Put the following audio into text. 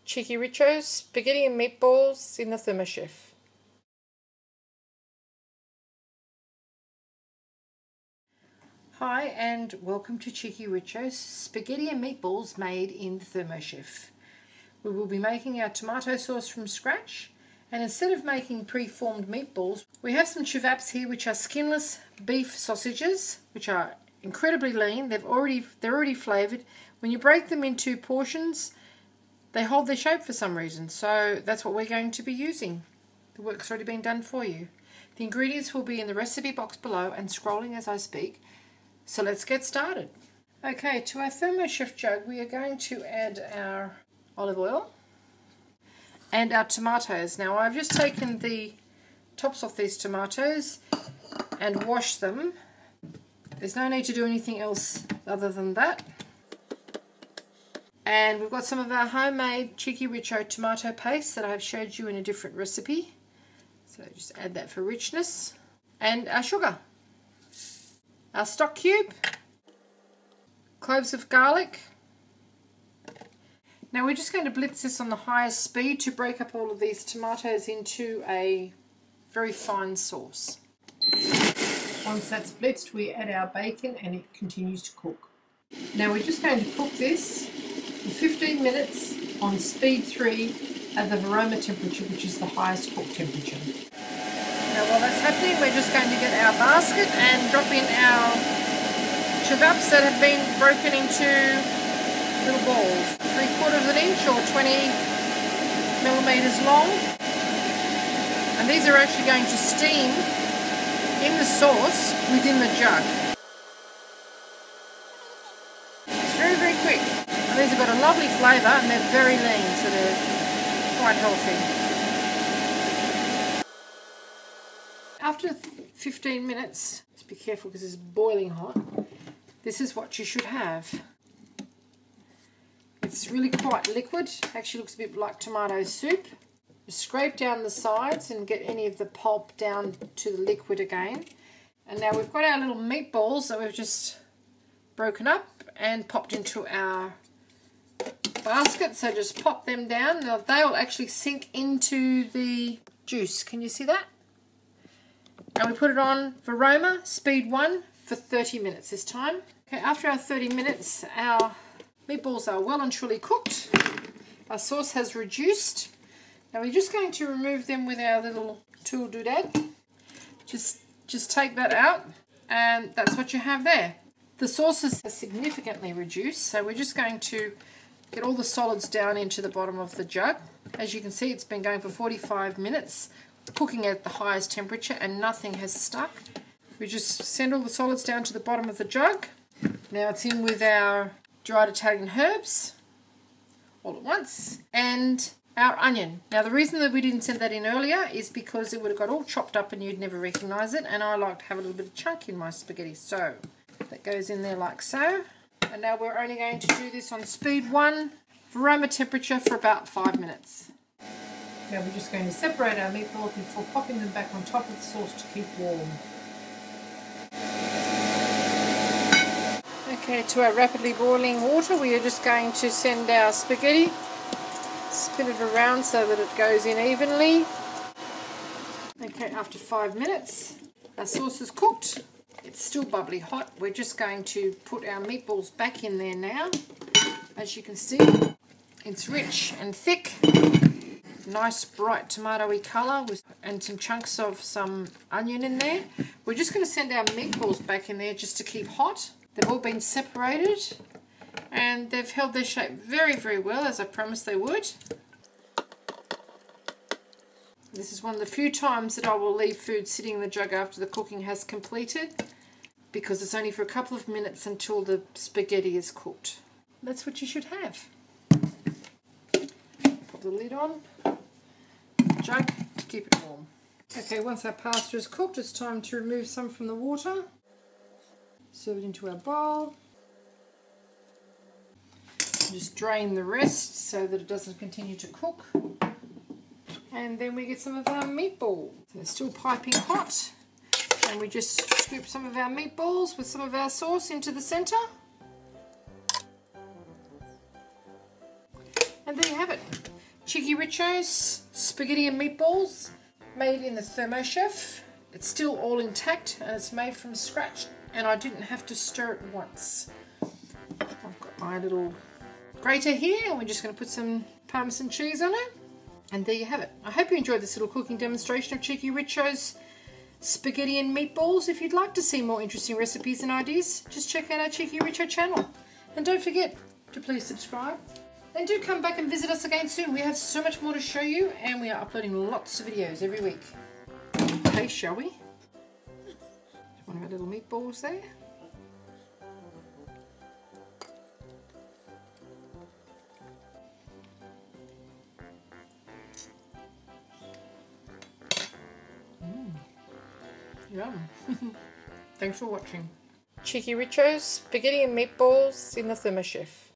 cheekyricho spaghetti and meatballs in the Thermochef. Hi and welcome to cheekyricho spaghetti and meatballs made in the Thermochef. We will be making our tomato sauce from scratch, and instead of making pre-formed meatballs, we have some chevaps here, which are skinless beef sausages, which are incredibly lean. They're already flavoured. When you break them into portions, they hold their shape for some reason, so that's what we're going to be using. The work's already been done for you. The ingredients will be in the recipe box below and scrolling as I speak, so let's get started. Okay, to our Thermochef jug we are going to add our olive oil and our tomatoes. Now I've just taken the tops off these tomatoes and washed them. There's no need to do anything else other than that. And we've got some of our homemade cheekyricho tomato paste that I've showed you in a different recipe. So just add that for richness. And our sugar. Our stock cube. Cloves of garlic. Now we're just going to blitz this on the highest speed to break up all of these tomatoes into a very fine sauce. Once that's blitzed, we add our bacon and it continues to cook. Now we're just going to cook this for 15 minutes on speed 3 at the aroma temperature, which is the highest cook temperature. Now while that's happening, we're just going to get our basket and drop in our chevaps that have been broken into little balls, 3/4 inch or 20 millimeters long. And these are actually going to steam in the sauce within the jug. It's very, very quick. And these have got a lovely flavour and they're very lean, so they're quite healthy. After 15 minutes, just be careful because it's boiling hot, this is what you should have. It's really quite liquid, actually looks a bit like tomato soup. Scrape down the sides and get any of the pulp down to the liquid again. And now we've got our little meatballs that we've just broken up and popped into our basket, so just pop them down. Now they'll actually sink into the juice, can you see that? And we put it on for aroma, speed 1 for 30 minutes this time. Okay, after our 30 minutes our meatballs are well and truly cooked. Our sauce has reduced. Now we're just going to remove them with our little tool doodad. Just take that out and that's what you have there. The sauce is significantly reduced, so we're just going to get all the solids down into the bottom of the jug. As you can see, it's been going for 45 minutes, cooking at the highest temperature, and nothing has stuck. We just send all the solids down to the bottom of the jug. Now it's in with our dried Italian herbs all at once and our onion. Now the reason that we didn't send that in earlier is because it would have got all chopped up and you'd never recognise it, and I like to have a little bit of chunk in my spaghetti, so that goes in there like so. And now we're only going to do this on speed 1 for aroma temperature for about 5 minutes. Now we're just going to separate our meatballs before popping them back on top of the sauce to keep warm. Okay, to our rapidly boiling water we are just going to send our spaghetti, spin it around so that it goes in evenly. Okay, after 5 minutes our sauce is cooked. It's still bubbly hot. We're just going to put our meatballs back in there now. As you can see, it's rich and thick. Nice bright tomatoey colour and some chunks of some onion in there. We're just going to send our meatballs back in there just to keep hot. They've all been separated and they've held their shape very, very well, as I promised they would. This is one of the few times that I will leave food sitting in the jug after the cooking has completed, because it's only for a couple of minutes until the spaghetti is cooked. That's what you should have. Put the lid on, jug to keep it warm. Okay, once our pasta is cooked, it's time to remove some from the water. Serve it into our bowl. Just drain the rest so that it doesn't continue to cook. And then we get some of our meatball. They're still piping hot. And we just scoop some of our meatballs with some of our sauce into the centre. And there you have it. cheekyricho's Spaghetti and Meatballs, made in the Thermochef. It's still all intact and it's made from scratch, and I didn't have to stir it once. I've got my little grater here, and we're just going to put some Parmesan cheese on it. And there you have it. I hope you enjoyed this little cooking demonstration of cheekyricho's Spaghetti and Meatballs. If you'd like to see more interesting recipes and ideas, just check out our cheekyricho channel. And don't forget to please subscribe. And do come back and visit us again soon. We have so much more to show you, and we are uploading lots of videos every week. Okay, shall we? One of our little meatballs there. Yum. Thanks for watching. Cheekyricho's Spaghetti and Meatballs in the Thermochef.